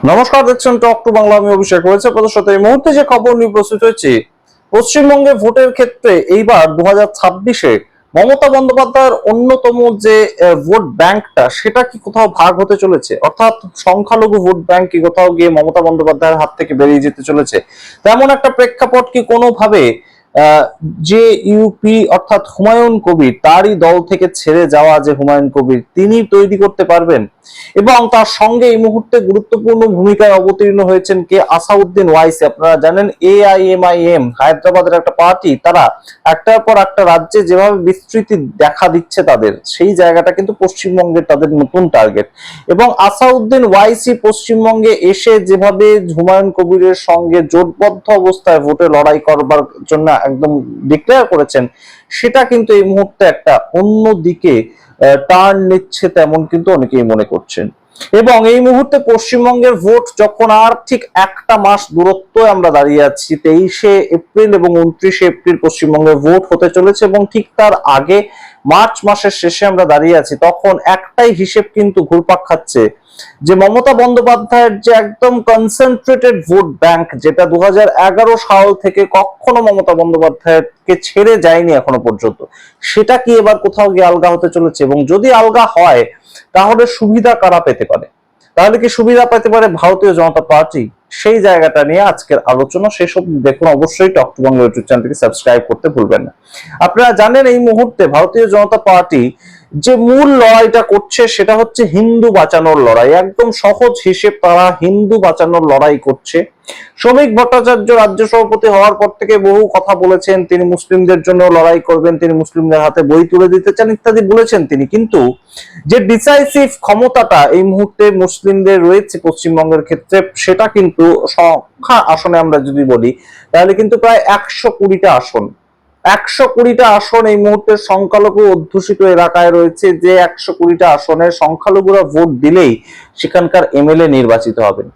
নমস্কার, দেখছেন talk to Bangla. আমি অভিষেক রয়েছে আপনাদের সাথে। এই মুহূর্তে যে খবর নিয়ে প্রস্তুত হয়েছি, পশ্চিমবঙ্গে ভোটের ক্ষেত্রে এইবার 2026-এ মমতা বন্দ্যোপাধ্যায়ের অন্যতম যে ভোট ব্যাংকটা, সেটা কি কোথাও ভাগ হতে চলেছে? অর্থাৎ সংখ্যালঘু ভোট ব্যাংক কি কোথাও গিয়ে মমতা বন্দ্যোপাধ্যায়ের হাত থেকে বেরিয়ে যেতে চলেছে? তেমন একটা প্রেক্ষাপট কি কোনোভাবে যে ইউপি অর্থাৎ হুমায়ুন কবির, তারই দল থেকে ছেড়ে যাওয়া যে হুমায়ুন কবির, তিনি তৈরি করতে পারবেন? এবং তার সঙ্গে এই মুহূর্তে গুরুত্বপূর্ণ ভূমিকায় অবতীর্ণ হয়েছেন কে? আসাউদ্দিন ওয়াইসি। আপনারা জানেন AIMIM হায়দ্রাবাদের একটা পার্টি, তারা একটার পর একটা রাজ্যে যেভাবে বিস্তৃতি দেখা দিচ্ছে তাদের, সেই জায়গাটা কিন্তু পশ্চিমবঙ্গের তাদের নতুন টার্গেট। এবং আসাউদ্দিন ওয়াইসি পশ্চিমবঙ্গে এসে যেভাবে হুমায়ুন কবিরের সঙ্গে জোটবদ্ধ অবস্থায় ভোটে লড়াই করবার জন্য একদম ডিক্লেয়ার করেছেন, সেটা কিন্তু এই মুহূর্তে একটা অন্য দিকে টার্ন নিচ্ছে, তেমন কিন্তু অনেকেই মনে করছেন। এবং এই মুহূর্তে পশ্চিমবঙ্গের ভোট যখন আর ঠিক একটা মাস দূরত্ব আমরা দাঁড়িয়ে আছি, 23শে এপ্রিল এবং 29শে এপ্রিল পশ্চিমবঙ্গের ভোট হতে চলেছে, এবং ঠিক তার আগে মার্চ মাসের শেষে আমরা দাঁড়িয়ে আছি, তখন একটাই হিসেব কিন্তু ঘুরপাক খাচ্ছে যে মমতা বন্দ্যোপাধ্যায়ের যে একদম কনসেন্ট্রেটেড ভোট ব্যাংক, যেটা 2011 সাল থেকে কখনো মমতা বন্দ্যোপাধ্যায়কে ছেড়ে যায়নি এখনো পর্যন্ত, সেটা কি এবার কোথাও গিয়ে আলগা হতে চলেছে? এবং যদি আলগা হয়, তাহলে সুবিধা কারা পেতে পারে? তাহলে কি সুবিধা পেতে পারে ভারতীয় জনতা পার্টি? সেই জায়গাটা নিয়ে আজকের আলোচনা। সেসব দেখুন অবশ্যই টক টু বাংলা ইউটিউব চ্যানেলটিকে সাবস্ক্রাইব করতে ভুলবেন না। আপনারা জানেন এই মুহূর্তে ভারতীয় জনতা পার্টি যে মূল লড়াইটা করছে, সেটা হচ্ছে হিন্দু বাঁচানোর লড়াই। একদম সহজ হিসেব, তারা হিন্দু বাঁচানোর লড়াই করছে। শ্রমিক ভট্টাচার্য রাজ্য সভাপতি হওয়ার পর থেকে বহু কথা বলেছেন, তিনি মুসলিমদের জন্য লড়াই করবেন, তিনি মুসলিমদের হাতে বই তুলে দিতে চান ইত্যাদি বলেছেন তিনি। কিন্তু যে ডিসাইসিভ ক্ষমতাটা এই মুহূর্তে মুসলিমদের রয়েছে পশ্চিমবঙ্গের ক্ষেত্রে, সেটা কিন্তু সংখ্যা আসনে আমরা যদি বলি, তাহলে কিন্তু প্রায় 120টা আসন। 120টা আসন এই মুহূর্তে সংখ্যালঘু অধ্যুষিত এলাকায় রয়েছে, যে 120টা আসনের সংখ্যালঘুরা ভোট দিলেই সেখানকার MLA নির্বাচিত হবেন।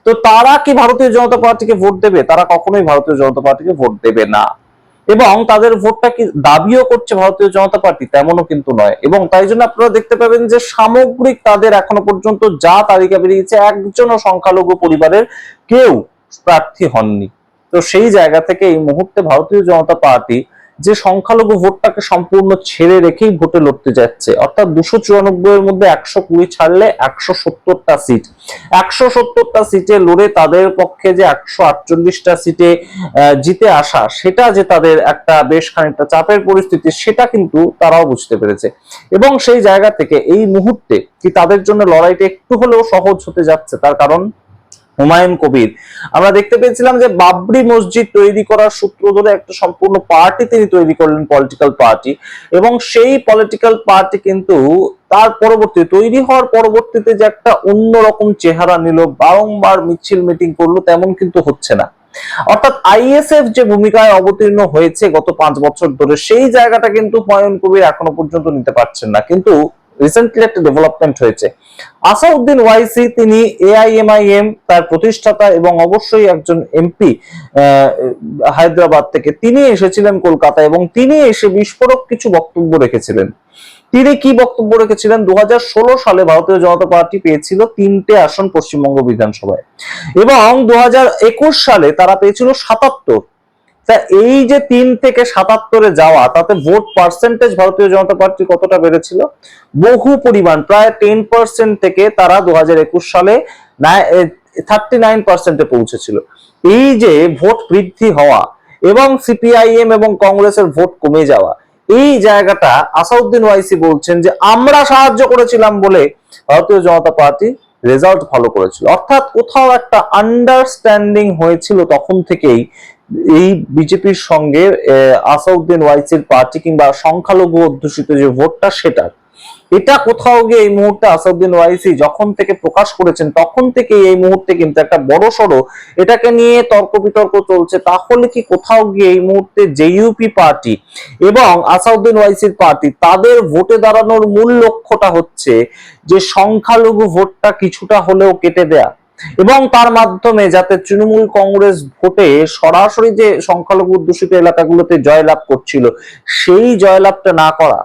তো তারা কি ভারতীয় জনতা পার্টিকে ভোট দেবে? তারা কখনোই ভারতীয় জনতা পার্টিকে ভোট দেবে না। এবং তাদের ভোটটা কি দাবিও করছে ভারতীয় জনতা পার্টি? তেমনও কিন্তু নয়। এবং তাই জন্য আপনারা দেখতে পাবেন যে সামগ্রিক তাদের এখনো পর্যন্ত যা তালিকা বেরিয়েছে, একজনও সংখ্যালঘু পরিবারের কেউ প্রার্থী হননি। তো সেই জায়গা থেকে এই মুহূর্তে ভারতীয় জনতা পার্টি যে সংখ্যালঘু ভোটটাকে সম্পূর্ণ ছেড়ে রেখেই ভোটে লড়তে যাচ্ছে, অর্থাৎ 294 এর মধ্যে 120 ছাড়লে 170টা সিট, 170টা সিটে লড়ে তাদের পক্ষে যে 148টা সিটে জিতে আসা, সেটা যে তাদের একটা বেশ খানিকটা চাপের পরিস্থিতি, সেটা কিন্তু তারাও বুঝতে পেরেছে। এবং সেই জায়গা থেকে এই মুহূর্তে কি তাদের জন্য লড়াইটা একটু হলেও সহজ হতে যাচ্ছে, তার কারণ হুমায়ুন কবির, আমরা দেখতে পেয়েছিলাম যে বাবরি মসজিদ তৈরি করার সূত্র ধরে একটা সম্পূর্ণ পার্টি তিনি তৈরি করলেন, পলিটিক্যাল পার্টি। এবং সেই পলিটিক্যাল পার্টি কিন্তু তার পরবর্তী তৈরি হওয়ার পরবর্তীতে যে একটা অন্যরকম চেহারা নিল, বারংবার মিছিল মিটিং করলো, তেমন কিন্তু হচ্ছে না। অর্থাৎ ISF যে ভূমিকায় অবতীর্ণ হয়েছে গত 5 বছর ধরে, সেই জায়গাটা কিন্তু হুমায়ুন কবির এখনো পর্যন্ত নিতে পারছেন না। কিন্তু রিসেন্টলি একটা ডেভেলপমেন্ট হয়েছে। আসাউদ্দিন ওয়াইসি, তিনি AIMIM তার প্রতিষ্ঠাতা এবং অবশ্যই একজন MP হায়দ্রাবাদ থেকে, তিনি এসেছিলেন কলকাতা, এবং তিনি এসে বিস্ফোরক কিছু বক্তব্য রেখেছিলেন। তিনি কি বক্তব্য রেখেছিলেন? 2016 সালে ভারতীয় জনতা পার্টি পেয়েছিল 3টে আসন পশ্চিমবঙ্গ বিধানসভায়, এবং 2021 সালে তারা পেয়েছিল 77। তা এই যে 3 থেকে 77-এ যাওয়া, তাতে ভোট পার্সেন্টেজ ভারতীয় জনতা পার্টি কতটা বেড়েছিল? বহু পরিমাণ, প্রায় 10% থেকে তারা 2021 সালে 39%-এ পৌঁছেছিল। এই যে ভোট বৃদ্ধি হওয়া এবং CPIM এবং কংগ্রেসের ভোট কমে যাওয়া, এই জায়গাটা আসাউদ্দিন ওয়াইসি বলছেন যে আমরা সাহায্য করেছিলাম বলে ভারতীয় জনতা পার্টি রেজাল্ট ভালো করেছিল। অর্থাৎ কোথাও একটা আন্ডারস্ট্যান্ডিং হয়েছিল তখন থেকেই এই বিজেপির সঙ্গে আসাউদ্দিন ওয়াইসির পার্টি, কিংবা সংখ্যালঘু অধ্যুষিত যে ভোটটা, সেটা এটা কোথাও গিয়ে এই মুহূর্তে আসাউদ্দিন ওয়াইসি যখন থেকে প্রকাশ করেছেন, তখন থেকে এই মুহূর্তে কিন্তু একটা বড় সড়ো এটাকে নিয়ে তর্ক বিতর্ক চলছে। তাহলে কি কোথাও গিয়ে এই মুহূর্তে JUP পার্টি এবং আসাউদ্দিন ওয়াইসির পার্টি, তাদের ভোটে দাঁড়ানোর মূল লক্ষ্যটা হচ্ছে যে সংখ্যালঘু ভোটটা কিছুটা হলেও কেটে দেয়া, এবং তার মাধ্যমে যাতে তৃণমূল কংগ্রেস ভোটে সরাসরি যে সংখ্যালঘু অধ্যুষিত এলাকাগুলোতে জয়লাভ করছিল, সেই জয়লাভটা না করা,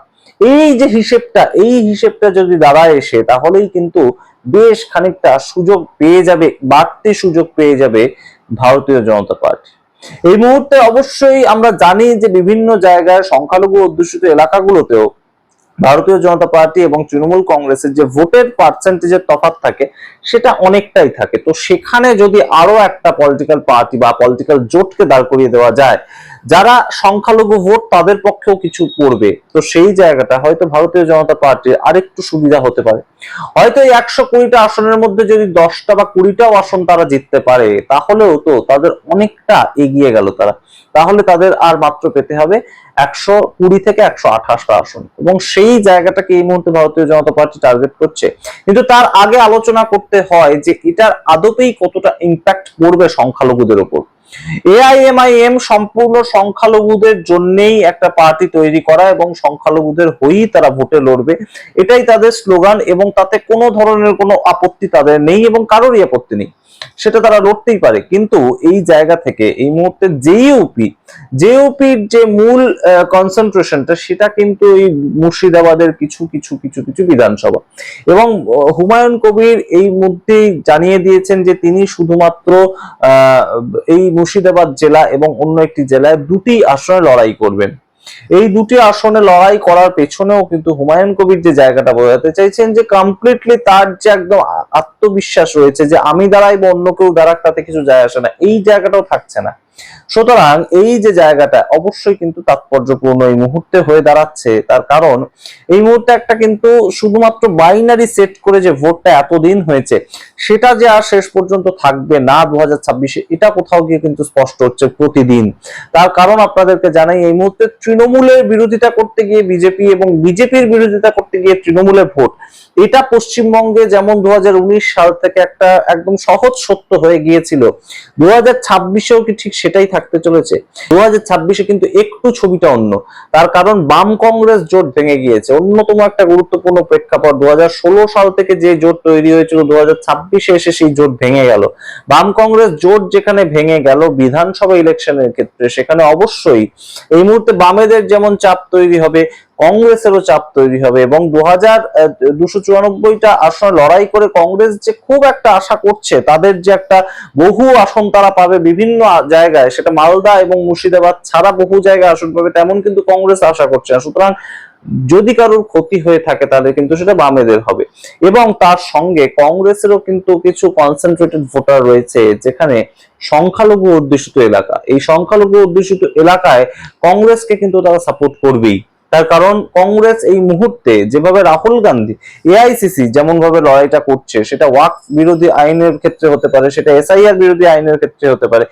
এই যে হিসেবটা, এই হিসেবটা যদি দাঁড়ায় এসে, তাহলেই কিন্তু বেশ খানিকটা সুযোগ পেয়ে যাবে, বাড়তি সুযোগ পেয়ে যাবে ভারতীয় জনতা পার্টি। এই মুহূর্তে অবশ্যই আমরা জানি যে বিভিন্ন জায়গায় সংখ্যালঘু অধ্যুষিত এলাকাগুলোতেও ভারতীয় জনতা পার্টি এবং তৃণমূল কংগ্রেসের যে ভোটের পার্সেন্টেজের তফাৎ থাকে সেটা অনেকটাই থাকে। তো সেখানে যদি আরো একটা পলিটিক্যাল পার্টি বা পলিটিক্যাল জোটকে দাঁড় করিয়ে দেওয়া যায় যারা সংখ্যালঘু ভোট তাদের পক্ষেও কিছু করবে, তো সেই জায়গাটা হয়তো ভারতীয় জনতা পার্টির আরেকটু সুবিধা হতে পারে। হয়তো এই 120টা আসনের মধ্যে যদি 10টা বা 20টাও আসন তারা জিততে পারে তাহলেও তো তাদের অনেকটা এগিয়ে গেল তারা। তাহলে তাদের আর মাত্র পেতে হবে 120 থেকে 128টা আসন, এবং সেই জায়গাটাকে এই মুহূর্তে ভারতীয় জনতা পার্টি টার্গেট করছে। কিন্তু তার আগে আলোচনা করতে হয় যে এটার আদপেই কতটা ইম্প্যাক্ট পড়বে সংখ্যালঘুদের উপর। এআইএমআইএম সম্পূর্ণ সংখ্যালঘুদের জন্যই একটা পার্টি তৈরি করা এবং সংখ্যালঘুদের হয়েই তারা ভোটে লড়বে, এটাই তাদের স্লোগান, এবং তাতে কোনো ধরনের কোনো আপত্তি তাদের নেই এবং কারোরই আপত্তি নেই, সেটা তারা লড়তেই পারে। কিন্তু এই জায়গা থেকে এই মুহূর্তে জেইউপির যে মূল কনসেন্ট্রেশনটা সেটা কিন্তু এই মুর্শিদাবাদের কিছু কিছু কিছু কিছু বিধানসভা, এবং হুমায়ুন কবির এই মধ্যেই জানিয়ে দিয়েছেন যে তিনি শুধুমাত্র এই মুর্শিদাবাদ জেলা এবং অন্য একটি জেলায় 2টি আসনে লড়াই করবেন। এই 2টি আসনে লড়াই করার পেছনেও কিন্তু হুমায়ুন কবির যে জায়গাটা বোঝাতে চাইছেন যে কমপ্লিটলি তার যে একদম আত্মবিশ্বাস রয়েছে যে আমি দাঁড়াই বা অন্য কেউ দাঁড়াক তাতে কিছু যায় আসে না, এই জায়গাটাও থাকছে না। সুতরাং এই যে জায়গাটা অবশ্যই কিন্তু তাৎপর্যপূর্ণ এই মুহূর্তে হয়ে দাঁড়াচ্ছে, তার কারণ এই মুহূর্তে একটা কিন্তু শুধুমাত্র বাইনারি সেট করে যে ভোটটা এতদিন হয়েছে সেটা যে আর শেষ পর্যন্ত থাকবে না 2026-এ, এটা কোথাও গিয়ে কিন্তু স্পষ্ট হচ্ছে প্রতিদিন। তার কারণ আপনাদেরকে জানাই এই মুহূর্তে তৃণমূলের বিরোধিতা করতে গিয়ে বিজেপি এবং বিজেপির বিরোধিতা করতে গিয়ে তৃণমূলের ভোট, এটা পশ্চিমবঙ্গে যেমন 2019 সাল থেকে একটা একদম সহজ সত্য হয়ে গিয়েছিল, 2026-এও কি ঠিক সেটাই থাকতে চলেছে? 2026-এ কিন্তু একটু ছবিটা অন্য, তার কারণ বাম কংগ্রেস জোট ভেঙে গিয়েছে। অন্যতম একটা গুরুত্বপূর্ণ প্রেক্ষাপট 2016 সাল থেকে যে জোট তৈরি হয়েছিল 2026-এ এসে সেই জোট ভেঙে গেল। বাম কংগ্রেস জোট যেখানে ভেঙে গেল বিধানসভা ইলেকশনের ক্ষেত্রে, সেখানে অবশ্যই এই মুহূর্তে বামেদের যেমন চাপ তৈরি হবে, কংগ্রেসেরও চাপ তৈরি হবে, এবং 294টা আসন লড়াই করে কংগ্রেস যে খুব একটা আশা করছে তাদের যে একটা বহু আসন তারা পাবে বিভিন্ন জায়গায়, সেটা মালদা এবং মুর্শিদাবাদ ছাড়া বহু জায়গায় আসন পাবে, তেমন কিন্তু কংগ্রেস আশা করছে না। সুতরাং যদি কারোর ক্ষতি হয়ে থাকে তাহলে কিন্তু সেটা বামেদের হবে, এবং তার সঙ্গে কংগ্রেসেরও কিন্তু কিছু কনসেন্ট্রেটেড ভোটার রয়েছে যেখানে সংখ্যালঘু অধ্যুষিত এলাকা, এই সংখ্যালঘু অধ্যুষিত এলাকায় কংগ্রেসকে কিন্তু তারা সাপোর্ট করবেই। তার কারণ কংগ্রেস এই মুহূর্তে যেভাবে রাহুল গান্ধী এআইসিসি যেমন ভাবে লড়াইটা করছে, সেটা ওয়াকফ বিরোধী আইনের ক্ষেত্রে হতে পারে, সেটা এসআইআর বিরোধী আইনের ক্ষেত্রে হতে পারে,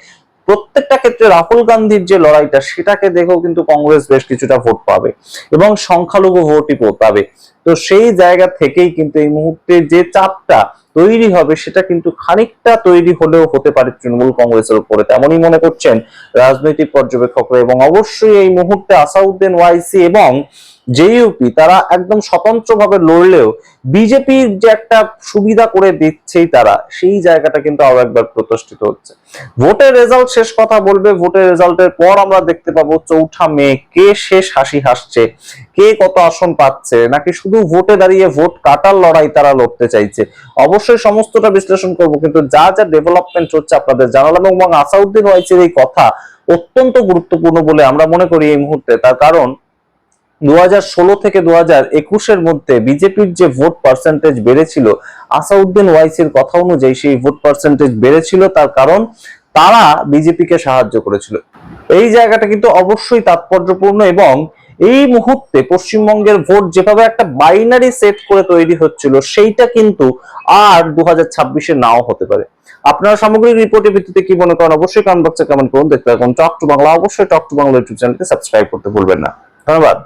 প্রত্যেকটা ক্ষেত্রে রাহুল গান্ধীর যে লড়াইটা সেটাকে দেখেও কিন্তু কংগ্রেস বেশ কিছুটা ভোট পাবে এবং সংখ্যালঘু ভোটই পাবে। তো সেই জায়গা থেকেই কিন্তু এই মুহূর্তে যে চাপটা তৈরি হবে সেটা কিন্তু খানিকটা তৈরি হলেও হতে পারে তৃণমূল কংগ্রেসের উপরে, তেমনই মনে করছেন রাজনৈতিক পর্যবেক্ষকরা। এবং অবশ্যই এই মুহূর্তে আসাউদ্দিন ওয়াইসি এবং জেইউপি তারা একদম স্বতন্ত্রভাবে লড়লেও বিজেপির যে একটা সুবিধা করে দিচ্ছেই তারা, সেই জায়গাটা কিন্তু আরো একবার প্রতিষ্ঠিত হচ্ছে। ভোটের রেজাল্ট শেষ কথা বলবে, ভোটের রেজাল্টের পর আমরা দেখতে পাবো 4 মে কে শেষ হাসি হাসছে, কে কত আসন পাচ্ছে, নাকি শুধু ভোটে দাঁড়িয়ে ভোট কাটার লড়াই তারা লড়তে চাইছে। অবশ্যই সমস্তটা বিশ্লেষণ করব, কিন্তু যা যা ডেভেলপমেন্ট হচ্ছে আপনাদের জানালাম, এবং আসাউদ্দিন ওয়াইসির এই কথা অত্যন্ত গুরুত্বপূর্ণ বলে আমরা মনে করি এই মুহূর্তে। তার কারণ 2016 থেকে 2021-এর মধ্যে বিজেপির যে ভোট পার্সেন্টেজ বেড়েছিল, আসাউদ্দিন ওয়াইসির কথা অনুযায়ী সেই ভোট পার্সেন্টেজ বেড়েছিল, তার কারণ তারা বিজেপিকে সাহায্য করেছিল। এই জায়গাটা কিন্তু অবশ্যই তাৎপর্যপূর্ণ, এবং এই মুহূর্তে পশ্চিমবঙ্গের ভোট যেভাবে একটা বাইনারি সেট করে তৈরি হচ্ছিল সেইটা কিন্তু আর 2026-এ নাও হতে পারে। আপনারা সামগ্রিক রিপোর্টের ভিত্তিতে কি মনে করেন অবশ্যই কমেন্ট বক্সে কমেন্ট করুন। দেখতে থাকুন টক টু বাংলা, অবশ্যই টক টু বাংলা ইউটিউব চ্যানেলকে সাবস্ক্রাইব করতে ভুলবেন না। ধন্যবাদ।